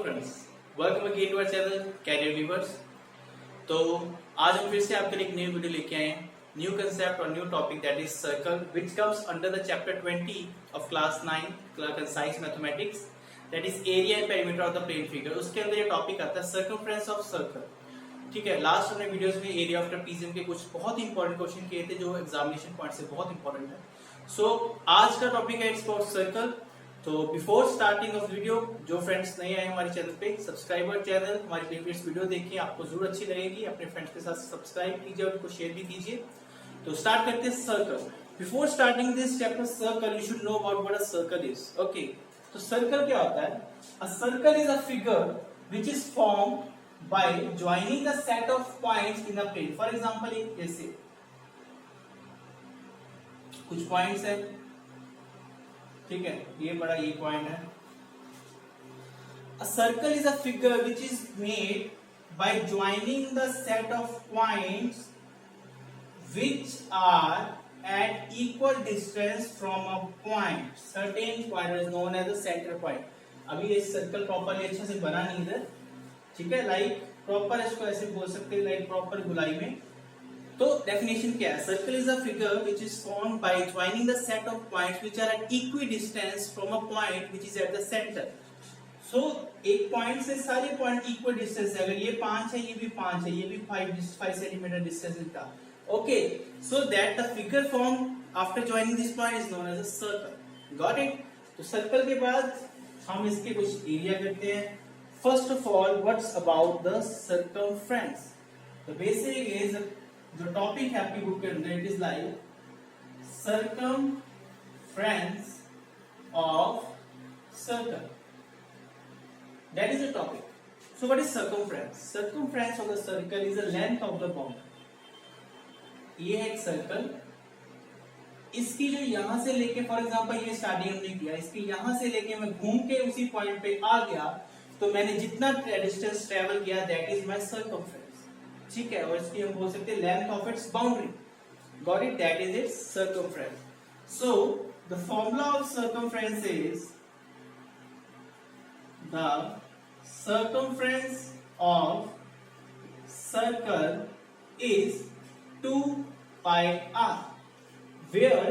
Friends, welcome again to our channel Career Weavers. तो आज हम फिर से आपके लिए एक न्यू वीडियो लेके आए हैं, न्यू कंसेप्ट और new topic that is circle which comes under the chapter 20 of class 9 concise mathematics, that is area and perimeter of the plane figure. उसके अंदर ये टॉपिक आता है सर्कमफ्रेंस ऑफ सर्कल। ठीक है, लास्ट हमने वीडियोस में एरिया ऑफ ट्रेपेजियम के कुछ बहुत ही इंपॉर्टेंट क्वेश्चन किए थे जो एग्जामिनेशन पॉइंट से बहुत इंपॉर्टेंट है। सो आज का टॉपिक है इट्स अबाउट सर्कल। तो बिफोर स्टार्टिंग ऑफ वीडियो, जो फ्रेंड्स नए आए हमारे चैनल पे, सब्सक्राइबर चैनल हमारी प्रीवियस वीडियो देखिए, आपको जरूर अच्छी लगेगी। अपने फ्रेंड्स के साथ सब्सक्राइब कीजिए और उनको शेयर भी कीजिए। तो स्टार्ट करते हैं circle. Before starting this chapter circle, you should know about what a circle is. Okay, तो सर्कल क्या होता है? A circle is a figure which is formed by joining the set of points in a plane. For example, जैसे कुछ points है, ठीक है, ये बड़ा ये पॉइंट है। A circle is a figure which is made by joining the set of points which are at equal distance from a point. Certain point is known as the center point. अभी ये circle properly अच्छे से बना नहीं इधर, ठीक है, like proper इसको ऐसे बोल सकते हैं, लाइक प्रॉपर गुलाई में। तो डेफिनेशन क्या है? Circle is a figure which is formed by joining the set of points which are at equidistance from a point which is at the centre. So एक पॉइंट से सारे point equal distance है। अगर ये 5 है, ये भी 5 है, ये भी 5 सेंटीमीटर डिस्टेंस इनका। Okay, so that the figure form after joining this point is known as a circle. Got it? तो सर्कल के बाद हम इसके कुछ एरिया करते हैं। First of all, what's about the circumference? The basic is the topic है आपकी बुक के अंदर, it is like circumference of circle. That is the topic. So what is circumference? Circumference of the circle is the length of the boundary. ये है एक circle, इसकी जो यहां से लेके, फॉर एग्जांपल ये स्टार्टिंग हमने किया, इसके यहां से लेके मैं घूम के उसी पॉइंट पे आ गया, तो मैंने जितना डिस्टेंस ट्रेवल किया दैट इज माय सर्कमफ्रेंस। ठीक है, और इसकी हम बोल सकते हैं length of its boundary. Got it? That is it's circumference. So the formula of circumference is the circumference of circle is 2 pi r, where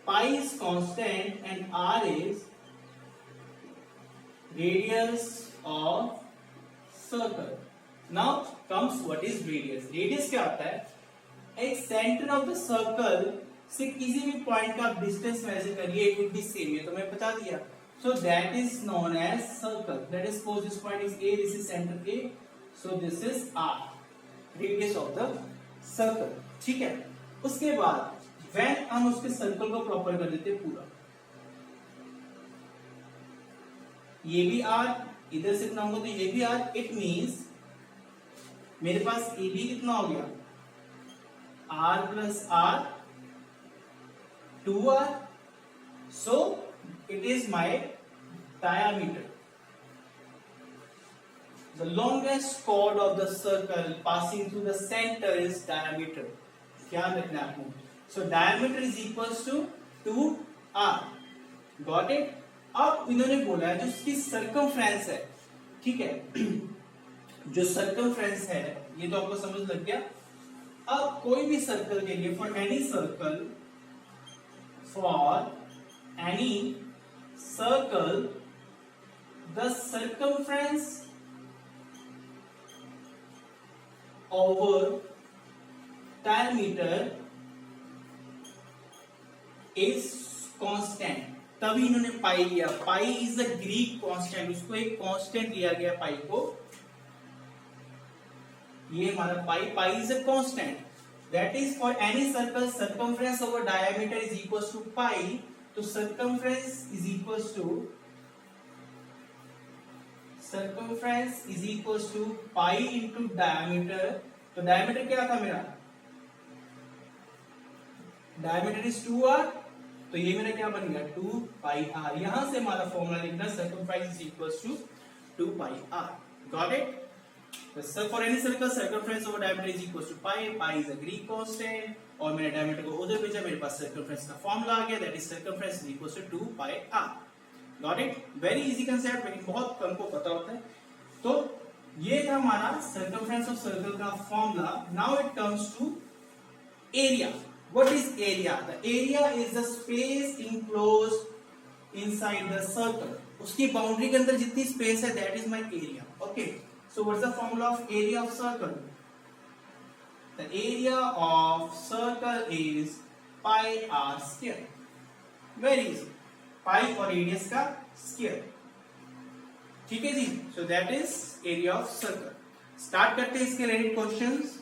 pi is constant and r is radius of circle. Now comes what is radius. Radius क्या होता है? एक centre of the circle से किसी भी point का distance measure करिए, it will be same. ये तो मैं बता दिया। So that is known as circle. That is suppose this point is a, this is centre a, so this is r, radius of the circle. ठीक है, उसके बाद व्हेन हम उसके सर्कल को प्रॉपर कर देते हैं पूरा, ये भी r, इधर से इतना होगा तो ये भी r, इट मींस मेरे पास ए बी कितना हो गया? r plus r 2r, so it is my diameter. The longest chord of the circle passing through the centre is diameter. ध्यान रखना आपको। So diameter is equals to 2r। Got it? अब इन्होंने बोला है जो इसकी सर्कमफ्रेंस है, ठीक है, जो सर्कमफ्रेंस है ये तो आपको समझ लग गया। अब कोई भी सर्कल के लिए, for any circle the circumference over diameter is constant. तभी इन्होंने पाई लिया। Pi is a Greek constant, उसको एक कांस्टेंट लिया गया पाई को। ये हमारा pi is a constant. That is for any circle circumference over diameter is equals to pi. तो circumference is equals to pi into diameter. तो डायमीटर क्या था मेरा? डायमीटर इज 2r, तो ये मेरा क्या बन गया? 2 pi r। यहां से हमारा फॉर्मूला लिखना, circumference is equals to 2 pi r। Got it? For any circle, circumference over diameter is equal to pi. Pi is a Greek constant और मैंने diameter को उधर भेजा, मेरे पास circumference का फॉर्मूला आ गया, that is circumference is equal to 2 pi r. Got it? Very easy concept, लेकिन बहुत कम को पता होता है। तो ये था हमारा सर्कमफ्रेंस ऑफ सर्कल का formula. Now it comes to area. What is area? The area is the space enclosed inside the circle. उसकी बाउंड्री के अंदर जितनी स्पेस है that is my area. Okay, so what's the formula of area of circle? The area of circle is pi r square. Very easy, pi और radius का square. ठीक है जी, so that is area of circle. Start करते हैं इसके related questions.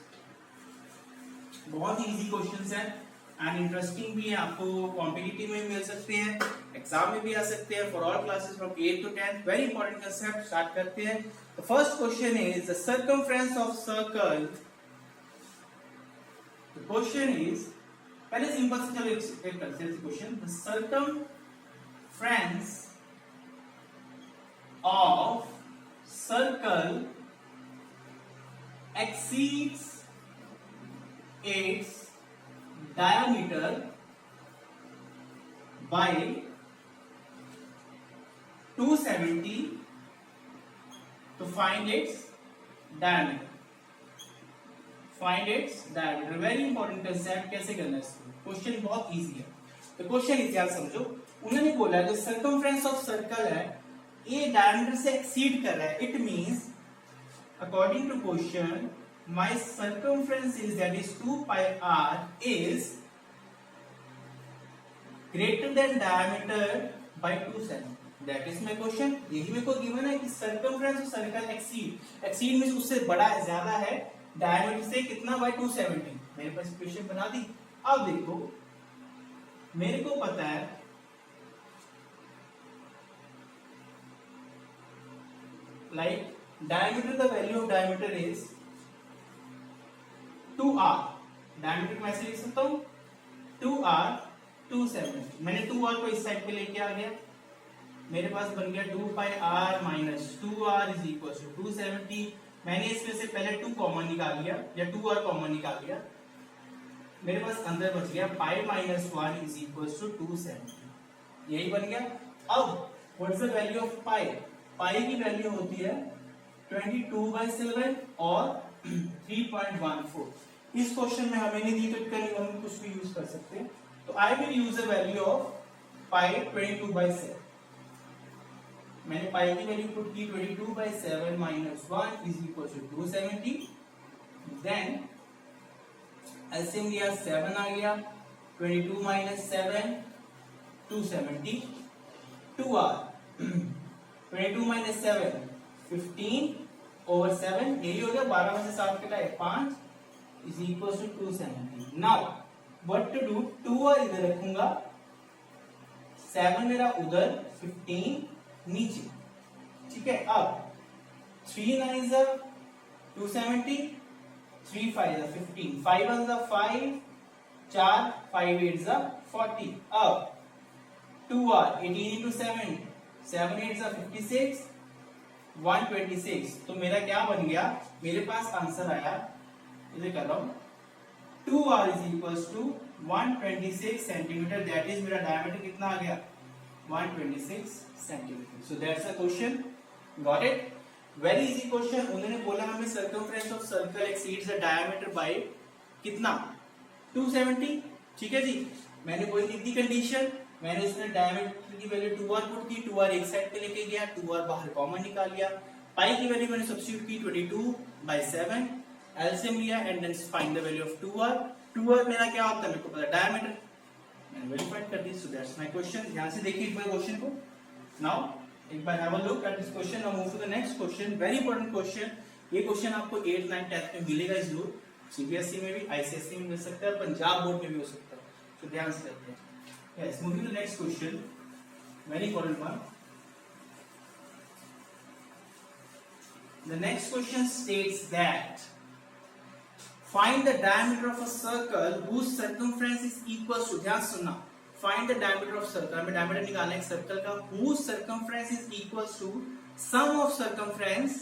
बहुत ही easy questions हैं एंड इंटरेस्टिंग भी है, आपको कॉम्पिटिटिव में मिल सकते हैं, एग्जाम में भी आ सकते हैं, for all classes from 8 to 10। Very important concept. Start करते हैं। The first question is the circumference of circle. The question is, पहले सिंपल से चलो एक करते हैं question. The circumference of circle exceeds its diameter by 270 to find its diameter. Find its diameter, very important concept। कैसे करना है इसको? क्वेश्चन बहुत इजी है। तो क्वेश्चन इस ध्यान समझो। उन्होंने बोला जो सर्कमफ्रेंस ऑफ सर्कल है ये डायमीटर से एक्सीड कर रहा है। It means according to question my circumference is that is 2 pi r is greater than diameter by 270। That is my question. यही मेरे को गिवन है कि circumference of circle exceed means उससे बड़ा है, ज्यादा है डायमीटर से कितना, बाय 270। मेरे पास इक्वेशन बना दी। अब देखो मेरे को पता है like diameter, the value of diameter is 2r। diameter मैं ऐसे लिख सकता हूँ 2r 270। मैंने 2r को इस साइड पे लेके आ गया, मेरे पास बन गया 2 pi r minus 2r is equal to 270। मैंने इसमें से पहले 2 कॉमन निकाल लिया या 2r कॉमन निकाल लिया, मेरे पास अंदर बच गया pi minus 1 is equal to 270। यही बन गया। अब what's the value of pi? Pi की वैल्यू होती है 22/7 और 3.14। इस क्वेश्चन में हमें नहीं दी तो हम कुछ भी यूज कर सकते हैं। तो I will use the value of pi 22/7। मैंने पाई की वैल्यू पुट की 22/7 minus 1 is equal to 270। Then LCM लिया 7 आ गया, 22 माइनस 7 270, 2r 22 माइनस 7 15 ओवर 7, यही हो गया। 12 में से 7 कटा है 5 is equal to 270। Now what to do? 2r इधर रखूंगा, 7 मेरा उधर, 15 नीचे। ठीक है। अब 3 9 270, 3 5 15, 5 1 5, 4 5 8 40। अब 2r 18 into 7, 7 8 56, 126। तो मेरा क्या बन गया? मेरे पास आंसर आया, इसे कर रहा हूं, 2r is equals to 126 centimetre. That is मेरा डायमीटर कितना आ गया? 126 centimetre. So that's a question. Got it? Very easy question. उन्होंने बोला हमें circumference of circle exceeds the diameter by कितना? 270। ठीक है जी। मैंने वही लिख दी कंडीशन। मैंने उसमें डायमीटर की वैल्यू 2r पुट की, 2r एक साइड पे लेके गया, 2r बाहर कॉमन निकाल लिया। पाई की वैल्यू मैंने सब्स्टिट्यूट की 22/7, एलसीएम लिया and then find the value of 2r। 2r मेरा क्या होता है मेरे को पता, डायमीटर। मैंने वेरीफाइड कर दी। So that's my question. ध्यान से देखिए एक बार क्वेश्चन को। नाउ एक बार have a look at this question. Now move to the next question. Very important question. ये क्वेश्चन आपको 8 9 10 में मिलेगा जरूर। सीबीएसई में भी, आईसीएसई में मिल सकता है, पंजाब बोर्ड में भी हो सकता है। तो ध्यान से देखते हैं। Yes, moving to the next question, very important one. The next question states that find the diameter of a circle whose circumference is equal to, ध्यान सुनना, find the diameter of circle, हमें diameter निकालना है एक circle का, whose circumference is equal to sum of circumference,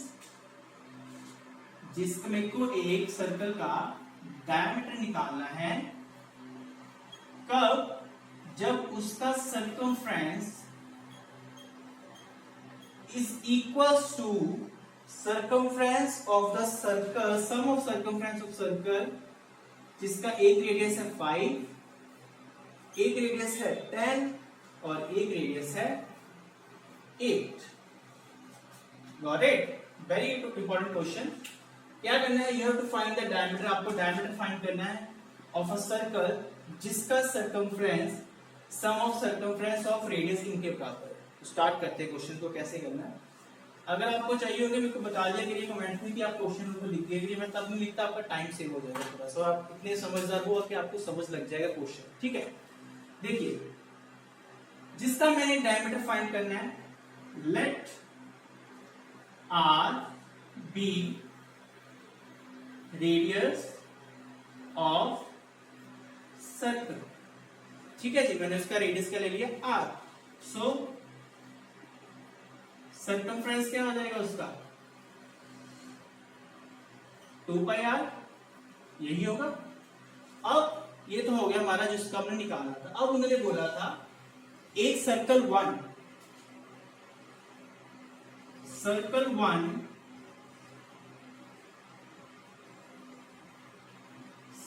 जिसमें को एक सर्कल का डायमीटर निकालना है, कब? जब उसका circumference is equals to circumference of the circle, sum of circumference of circle, जिसका एक रेडियस है 5, एक रेडियस है 10 और एक रेडियस है 8. Got it? Very important question. क्या करना है? You have to find the diameter. आपको diameter find करना है of a circle जिसका circumference sum of circumference of radius इनके बराबर है. तो स्टार्ट करते हैं क्वेश्चन को कैसे करना है. अगर आपको चाहिए होगा मेरे को बता दिया करिए कमेंट में कि आप क्वेश्चन को लिख दिए, मैं तब नहीं लिखता, आपका टाइम सेव हो जाएगा थोड़ा सा, आप इतने समझदार हो कि आपको समझ लग जाएगा क्वेश्चन. ठीक है, देखिए जिसका मैंने डायमीटर फाइंड करना है, let r be radius of circle. ठीक है जी, मैंने उसका रेडियस क्या ले लिया आर. सो सर्कमफ्रेंस क्या हो जाएगा उसका 2 पाई आर, यही होगा. अब ये तो हो गया हमारा जिसका हमने निकाला था. अब उन्होंने बोला था एक सर्कल 1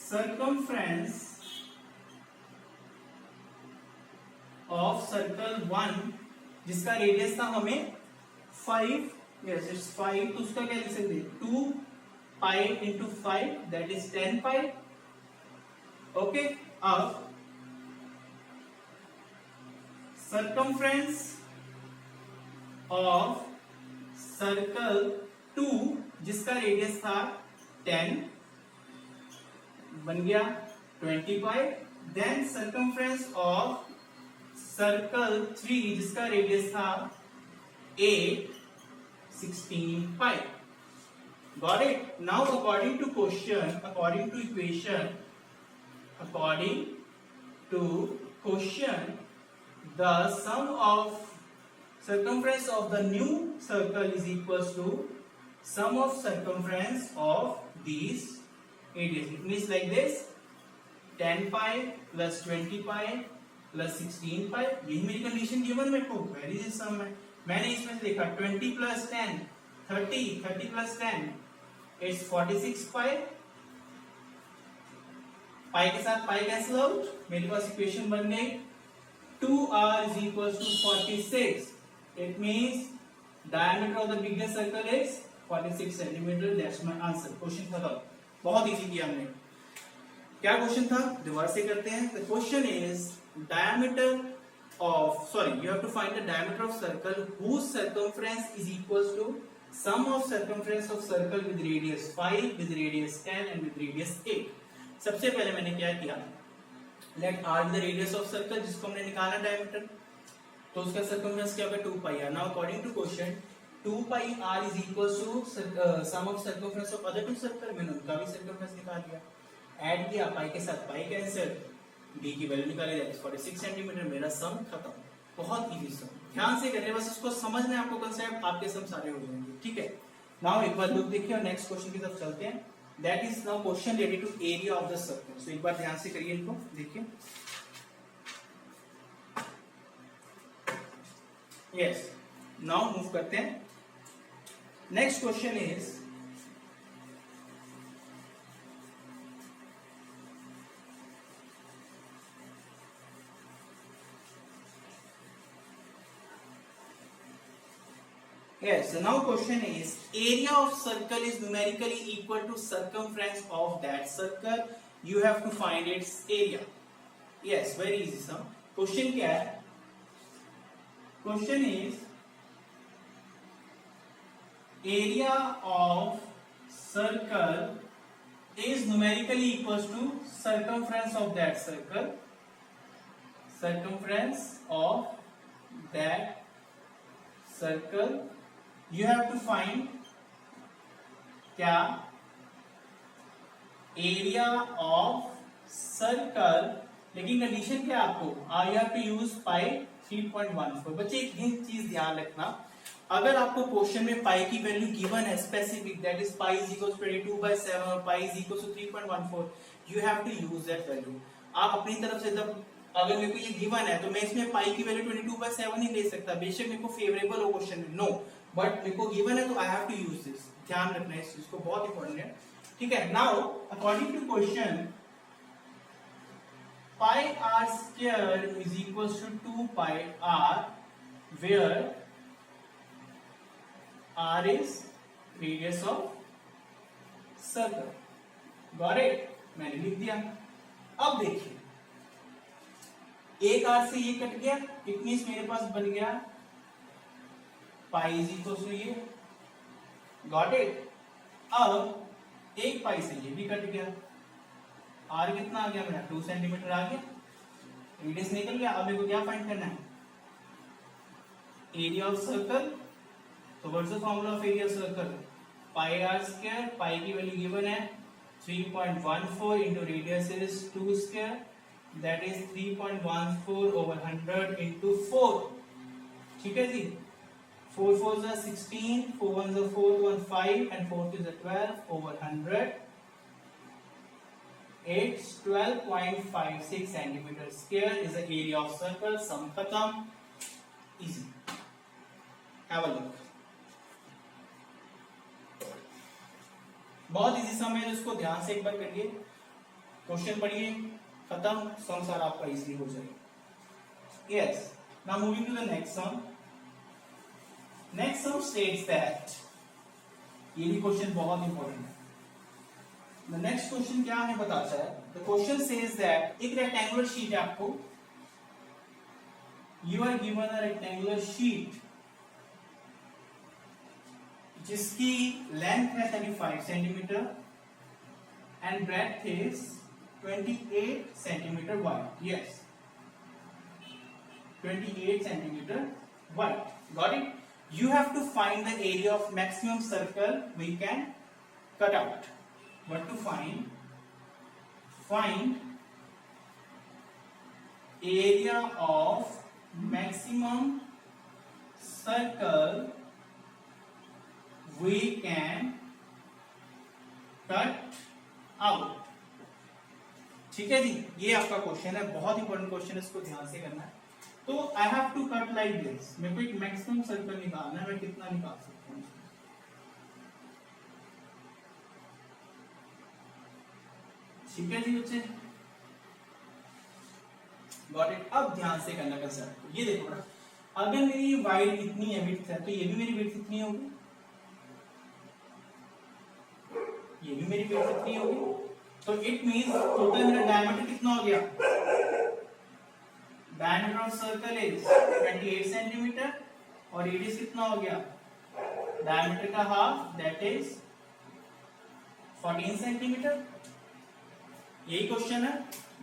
circumference of circle 1 जिसका रेडियस था हमें 5, yes it's 5, तो उसका क्या लिख सकते हैं 2 pi into 5 that is 10 pi. Okay, अब circumference of circle 2 जिसका रेडियस था 10 बन गया 20 pi. Then circumference of circle 3 जिसका रेडियस था 8 16 pi. Got it? Now according to equation, the sum of circumference of the new circle is equals to sum of circumference of these areas. It means like this, 10 pi plus 20 pi plus 16 pi. यही मेरी condition given मेरे को. Very is some है. मैंने इसमें से देखा 20 plus 10 30, 30 plus 10 it's 46 पाई. पाई के साथ पाई कैंसिल आउट, मेरे पास इक्वेशन बन गई 2r is equals to 46. It means diameter of the biggest circle is 46 centimeter. That's my answer. Question खत्म. बहुत इजी किया हमने. क्या क्वेश्चन था दोबारा से करते हैं. The question is diameter of, you have to find the diameter of circle whose circumference is equals to sum of circumference of circle with radius 5, with radius 10 and with radius 8. सबसे पहले मैंने क्या किया, let r be the radius of circle जिसको हमने निकाला diameter, तो उसका circumference क्या होगा 2 pi r. Now according to question 2 pi r is equals to sum of circumference of other two circle. मैंने उनका भी circumference निकाल लिया, ऐड किया, पाई के साथ पाई कैंसिल, d की वैल्यू निकाली जाए 46 सेंटीमीटर. मेरा सम खत्म. बहुत इजी सम, ध्यान से करिए, बस इसको समझना है आपको कंसेप्ट, आपके सम सारे हो जाएंगे. ठीक है, नाउ एक बार लुक देखिए और नेक्स्ट क्वेश्चन की तरफ चलते हैं. That is now question related to area of the circle. So एक बार ध्यान से करिए इनको, देखिए. यस, नाउ मूव करते हैं. Next question is yes, so now question is area of circle is numerically equal to circumference of that circle. You have to find its area. Yes, very easy sum. Question क्या है? Question is area of circle is numerically equals to circumference of that circle. Circumference of that circle. You have to find क्या area of circle, लेकिन condition क्या आपको, आई have to use पाई 3.14. बच्चे एक चीज ध्यान रखना, अगर आपको क्वेश्चन में पाई की वैल्यू गिवन है specific, that is pi is equal to 22/7 और pi is equal to 3.14, you have to use that value. आप अपनी तरफ से जब अगर मेरे को ये गिवन है तो मैं इसमें पाई की वैल्यू 22/7 ही ले सकता, बेशक मेरे को फेवरेबल हो क्वेश्चन में. नो, बट मेरे को गिवन है तो I have to use this, ध्यान रखना है इस चीज को, बहुत इंपॉर्टेंट है, ठीक है। Now according to question pi r square is equals to 2 pi r, where r is radius of circle. Got it? मैंने लिख दिया। अब देखिए, एक r से ये कट गया, इट मींस मेरे पास बन गया पाई इज इक्वल टू ये। Got it? अब एक पाई से ये भी कट गया, आर कितना आ गया मेरा 2 सेंटीमीटर आ गया, रेडियस निकल गया। अब मेरे को क्या फाइंड करना है? Area of circle. तो what's the formula of area of circle? Pi r square, pi की वैल्यू गिवन है 3.14 into radius is 2 square, that is 3.14 over 100 into 4, ठीक है जी। 4 4s are 16, 4 1s are 4, 1 5 and 4 2s are 12 over 100, it's 12.56 centimeter square is the area of circle. Sum khatam, easy, have a look, बहुत easy सम है, इसको ध्यान से एक बार करिए, question पढ़िए, खत्म, सम सारा आपका इजीली हो जाएगा। Yes, now moving to the next sum. Next sum states that, ये भी क्वेश्चन बहुत इंपॉर्टेंट है। द नेक्स्ट क्वेश्चन क्या हमें बताता है? द क्वेश्चन सेज दैट एक रेक्टेंगुलर शीट है आपको, you are given a rectangular sheet जिसकी लेंथ है 35 सेंटीमीटर and breadth is 28 centimetre wide. Yes, 28 centimetre wide. Got it? You have to find the area of maximum circle we can cut out. What to find? Find area of maximum circle we can cut out. ठीक है जी, ये आपका question है, बहुत important question है, इसको ध्यान से करना है। तो I have to cut like this, मेरे को एक मैक्सिमम सर्कल निकालना है, मैं कितना निकाल सकता हूँ? ठीक है जी बच्चे, गॉट इट? अब ध्यान से करना कंसेप्ट, ये देखो ना, अगर मेरी वाइड इतनी है, विड्थ है, तो ये भी मेरी विड्थ इतनी होगी, ये भी मेरी विड्थ इतनी होगी, तो इट मींस टोटल मेरा डायमीटर कितना हो गया? Diameter of circle is 28 centimetre और रेडियस कितना हो गया? डायमीटर का हाफ, दैट इज 14 सेंटीमीटर। यही क्वेश्चन है।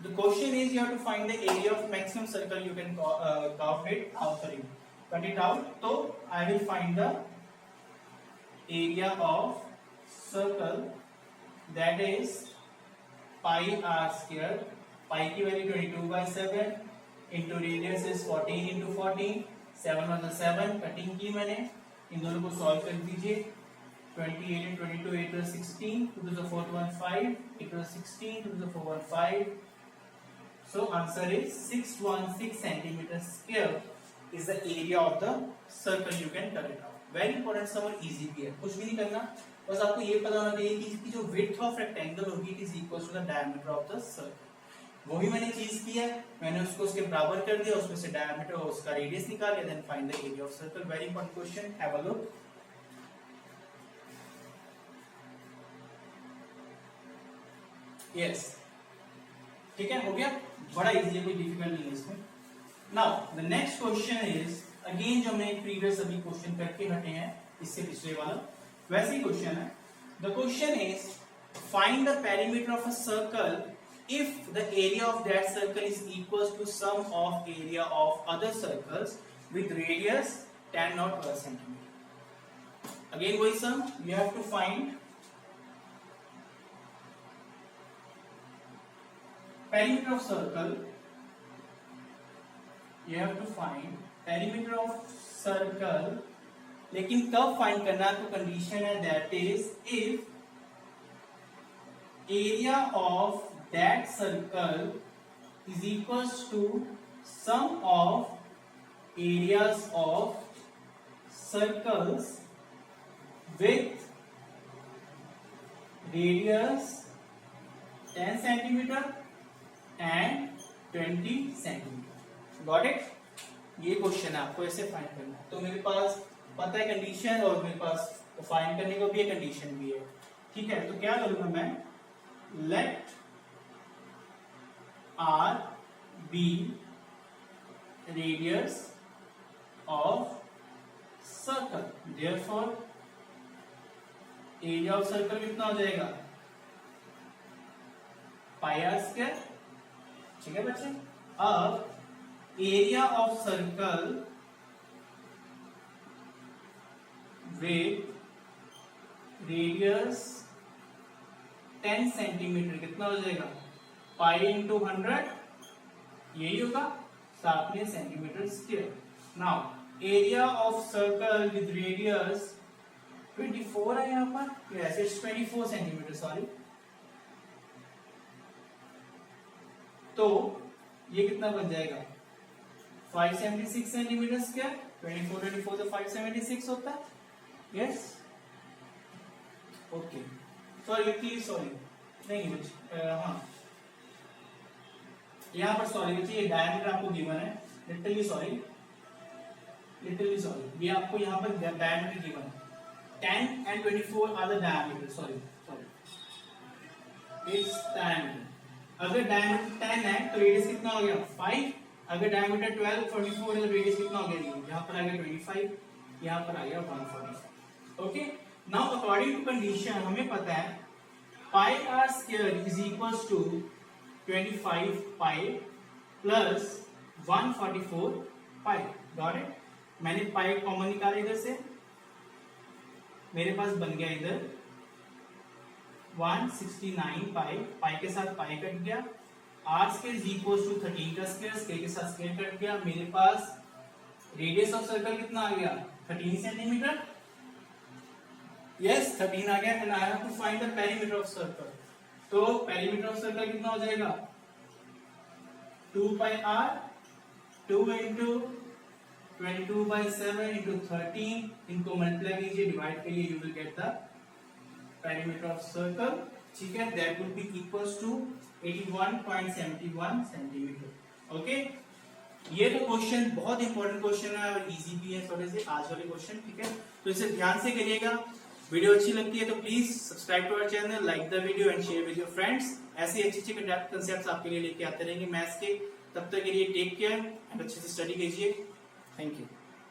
The question is you have to find the area of maximum circle you can curve it out, sorry cut it out. तो I will find the area of circle that is pi r square, pi की value 22/7 into radius is 14 into 14, 7 1 7, cutting की मैंने, इन दोनों को solve कर दीजिए, 28 and 22 8 to 16, 2 to the 4th 1 5, 8 to the 16, 2 to the 4 1 5, so answer is 616 centimeter square is the area of the circle you can cut it out. Very important sum और easy भी है, कुछ भी नहीं करना, बस आपको ये पता होना चाहिए कि इसकी जो width of rectangle होगी it is equal to the diameter of the circle। वही मैंने चीज की है, मैंने उसको उसके बराबर कर दिया, उसमें से डायमीटर और उसका रेडियस निकाल लिया, then find the area of circle. Very important question, have a look. Yes, ठीक है, हो गया, बड़ा इजी है, कोई डिफिकल्ट नहीं है इसमें। Now the next question is again जो हमने प्रीवियस अभी क्वेश्चन करके हटे हैं, इससे पिछले वाला वैसे ही क्वेश्चन है। The question is find the perimeter of a circle if the area of that circle is equals to sum of area of other circles with radius 10 not per centimeter. Again वही sum, you have to find perimeter of circle, you have to find perimeter of circle, लेकिन कब find करना, तो condition है that is if area of that circle is equals to sum of areas of circles with radius 10 centimeter and 20 centimeter. Got it? ये question है, आपको ऐसे find करना है। तो मेरे पास पता है कंडीशन और मेरे पास फाइंड करने को भी एक कंडीशन भी है। ठीक है, तो क्या करूंगा मैं, लेट R be radius of circle, therefore area of circle कितना हो जाएगा, पाई आर स्क्वायर। ठीक है बच्चे, अब area of circle with radius 10 centimetre कितना हो जाएगा, पाई इंटू 100, यही होगा, साथ में centimetre square. Now area of circle with radius 24 है यहाँ पर, ऐसे 24 सेंटीमीटर, सॉरी। तो ये कितना बन जाएगा, 576 सेंटीमीटर स्क्वायर। 24 तो 576 होता है। यस, ओके, सॉरी नहीं बच्चे, हाँ यहाँ पर सॉरी बच्चे, ये डायमीटर आपको गिवन है, लिटरली सॉरी, ये आपको यहाँ पर डायमीटर गिवन है। 10 and 24 are the diameter. Sorry. It's diameter. अगर diameter 10 है तो रेडियस कितना हो गया, 5। अगर diameter 12, 24 है तो रेडियस कितना हो गया, यहाँ पर आ गया 25, यहाँ पर आ गया 145। Okay, now according to condition हमें पता है pi r square is equals to 25 pi plus 144 pi. Got it? मैंने पाई कॉमन निकाला इधर से, मेरे पास बन गया इधर 169 पाई के साथ पाई कट गया, r square is equal to 13 का स्क्वायर, स्क्वायर के साथ स्क्वायर कट गया, मेरे पास रेडियस ऑफ सर्कल कितना आ गया, 13 सेंटीमीटर। यस, 13 आ गया। And I have to find the perimeter of circle. तो पेरीमीटर ऑफ सर्कल कितना हो जाएगा, 2 पाई आर, 2 इंटू 22/7 into 13, इनको मल्टीप्लाई कीजिए, डिवाइड करिए, you will get the perimeter of circle. ठीक है, that will be equals to 81.71 centimetre. Okay, ये तो क्वेश्चन बहुत इंपॉर्टेंट क्वेश्चन है और इजी भी है थोड़े से आज वाले क्वेश्चन। ठीक है, तो इसे ध्यान से करिएगा। वीडियो अच्छी लगती है तो please subscribe to our channel, like the video and share with your friends. ऐसे अच्छे कंसेप्ट्स आपके लिए लेके आते रहेंगे मैथ्स के। तब तक के लिए टेक केयर एंड अच्छे से स्टडी कीजिए। Thank you.